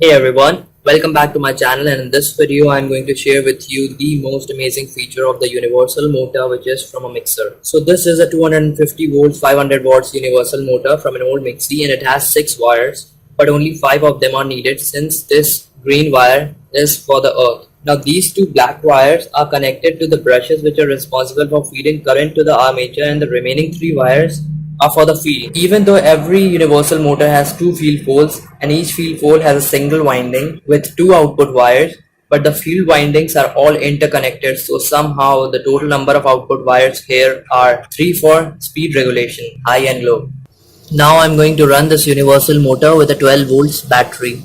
Hey everyone, welcome back to my channel, and in this video I'm going to share with you the most amazing feature of the universal motor, which is from a mixer. So this is a 250 volts 500 watts universal motor from an old Mixie, and it has 6 wires, but only 5 of them are needed since this green wire is for the earth. Now these two black wires are connected to the brushes which are responsible for feeding current to the armature, and the remaining 3 wires are for the field. Even though every universal motor has 2 field poles and each field pole has a single winding with 2 output wires, but the field windings are all interconnected, so somehow the total number of output wires here are 3 for speed regulation, high and low. Now I'm going to run this universal motor with a 12 volts battery.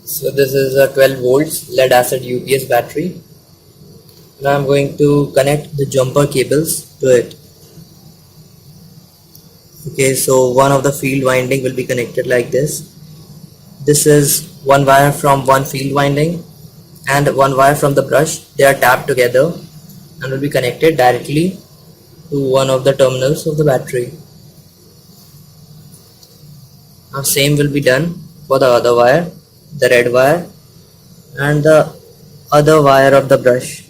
So this is a 12 volts lead acid UPS battery. Now I'm going to connect the jumper cables to it. Okay, so one of the field winding will be connected like this. This is one wire from one field winding and one wire from the brush. They are tapped together and will be connected directly to one of the terminals of the battery. Now same will be done for the other wire, the red wire, and the other wire of the brush.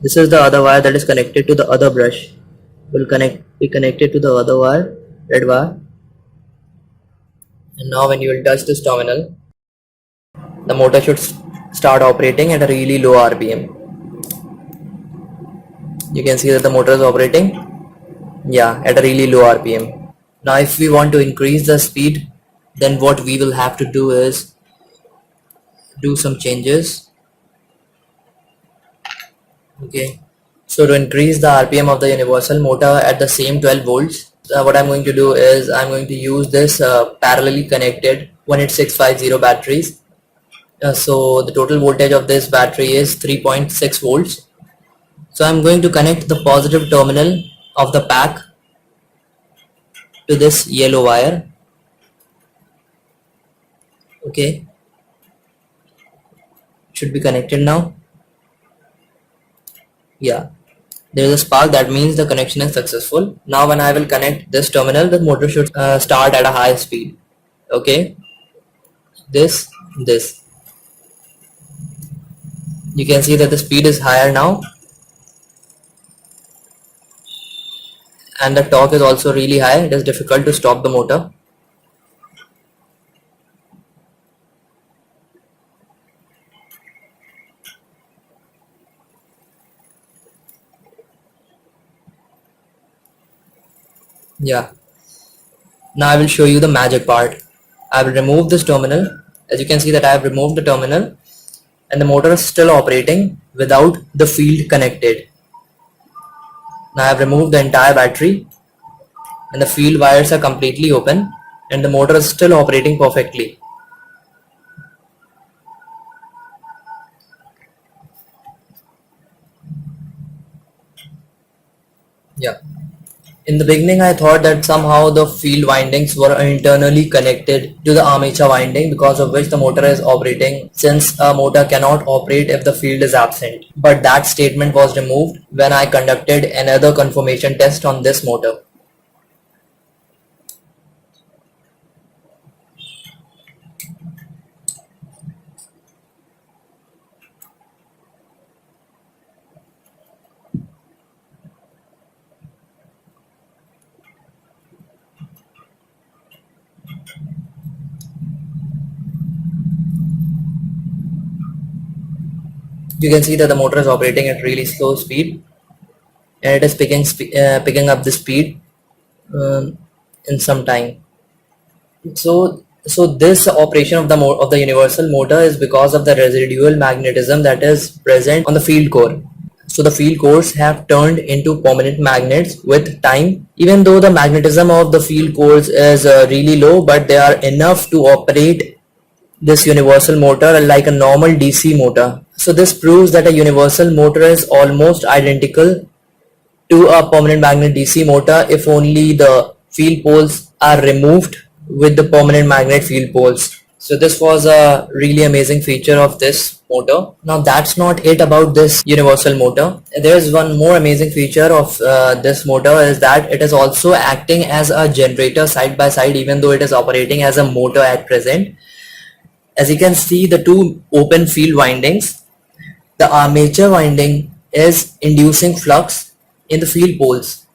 This is the other wire that is connected to the other brush. Will be connected to the other wire, red wire. And now when you will touch this terminal, the motor should start operating at a really low RPM. You can see that the motor is operating, at a really low RPM. Now if we want to increase the speed, then what we will have to do is do some changes. Okay, so to increase the RPM of the universal motor at the same 12 volts, what I'm going to do is I'm going to use this parallelly connected 18650 batteries. So the total voltage of this battery is 3.6 volts. So I'm going to connect the positive terminal of the pack to this yellow wire. Okay, should be connected now. There is a spark, that means the connection is successful. Now when I will connect this terminal, the motor should start at a high speed. Okay, this you can see that the speed is higher now, and the torque is also really high. It is difficult to stop the motor. Now I will show you the magic part. I will remove this terminal. As you can see that I have removed the terminal, and the motor is still operating without the field connected. Now I have removed the entire battery, and the field wires are completely open, and the motor is still operating perfectly. In the beginning, I thought that somehow the field windings were internally connected to the armature winding, because of which the motor is operating, since a motor cannot operate if the field is absent. But that statement was removed when I conducted another confirmation test on this motor. You can see that the motor is operating at really slow speed, and it is picking up the speed in some time. So this operation of the universal motor is because of the residual magnetism that is present on the field core. So the field cores have turned into permanent magnets with time. Even though the magnetism of the field cores is really low, but they are enough to operate this universal motor like a normal DC motor. So this proves that a universal motor is almost identical to a permanent magnet DC motor, if only the field poles are removed with the permanent magnet field poles. So this was a really amazing feature of this motor. Now that's not it about this universal motor. There is one more amazing feature of this motor, is that it is also acting as a generator side by side, even though it is operating as a motor at present. As you can see, the two open field windings, the armature winding is inducing flux in the field poles,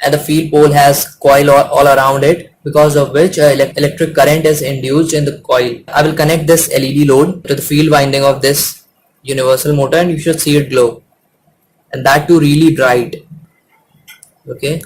and the field pole has coil all around it, because of which electric current is induced in the coil. I will connect this LED load to the field winding of this universal motor, and you should see it glow, and that too really bright. Okay.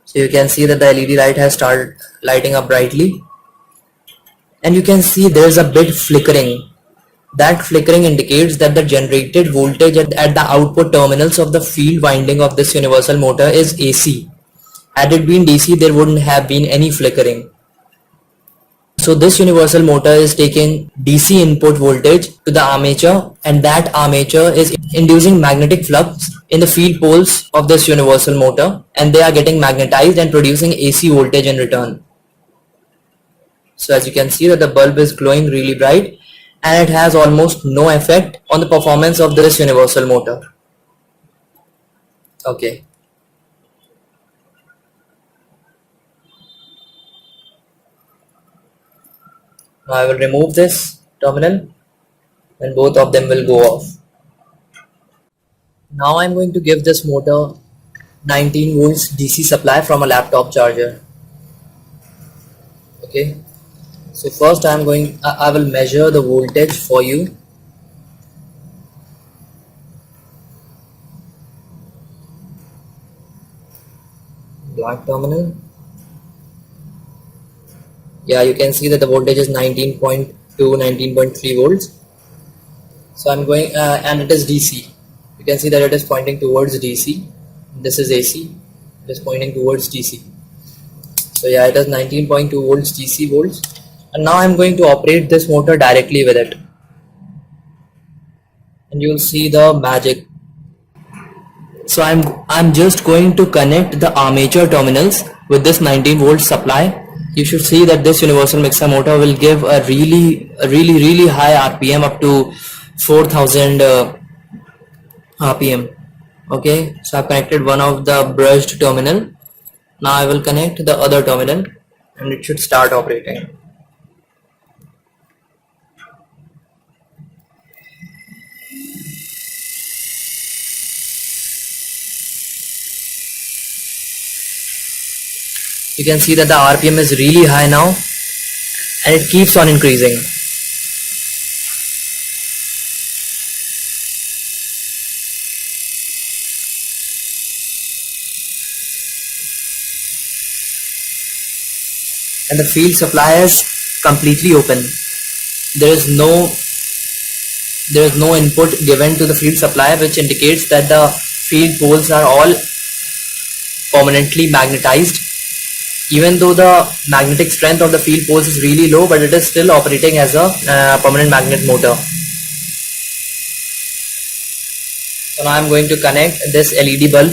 So you can see that the LED light has started lighting up brightly, and you can see there's a bit flickering. That flickering indicates that the generated voltage at the output terminals of the field winding of this universal motor is AC. Had it been DC, there wouldn't have been any flickering. So this universal motor is taking DC input voltage to the armature, and that armature is inducing magnetic flux in the field poles of this universal motor, and they are getting magnetized and producing AC voltage in return. So as you can see that the bulb is glowing really bright, and it has almost no effect on the performance of this universal motor. Okay. Now I will remove this terminal and both of them will go off. Now I am going to give this motor 19 volts DC supply from a laptop charger. Okay. So first I will measure the voltage for you. Black terminal. Yeah, you can see that the voltage is 19.2, 19.3 volts. So I'm going and it is DC. You can see that it is pointing towards DC. This is AC. It is pointing towards DC. So yeah, it is 19.2 volts DC volts. And now I'm going to operate this motor directly with it, and you'll see the magic. So I'm just going to connect the armature terminals with this 19 volt supply. You should see that this universal mixer motor will give a really high RPM, up to 4000 RPM. Okay, so I've connected one of the brushed terminal. Now I will connect the other terminal and it should start operating. You can see that the RPM is really high now, and it keeps on increasing. And the field supply is completely open. There is no input given to the field supply, which indicates that the field poles are all permanently magnetized. Even though the magnetic strength of the field poles is really low, but it is still operating as a permanent magnet motor. So now I am going to connect this LED bulb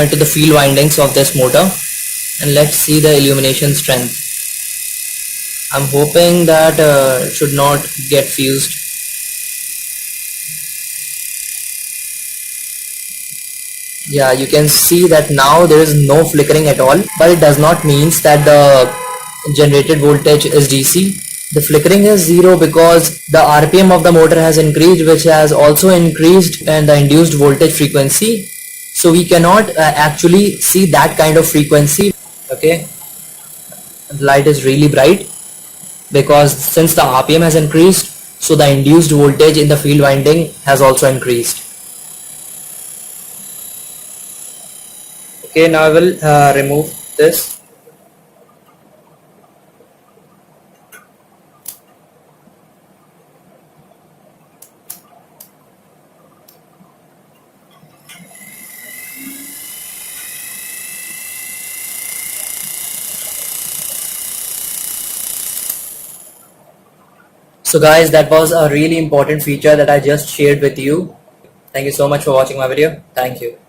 to the field windings of this motor, and let's see the illumination strength. I'm hoping that it should not get fused. Yeah, you can see that now there is no flickering at all, but it does not mean that the generated voltage is DC. The flickering is zero because the RPM of the motor has increased, which has also increased and the induced voltage frequency. So we cannot actually see that kind of frequency. Okay, the light is really bright because since the RPM has increased, so the induced voltage in the field winding has also increased. Okay, now I will remove this. So guys, that was a really important feature that I just shared with you. Thank you so much for watching my video. Thank you.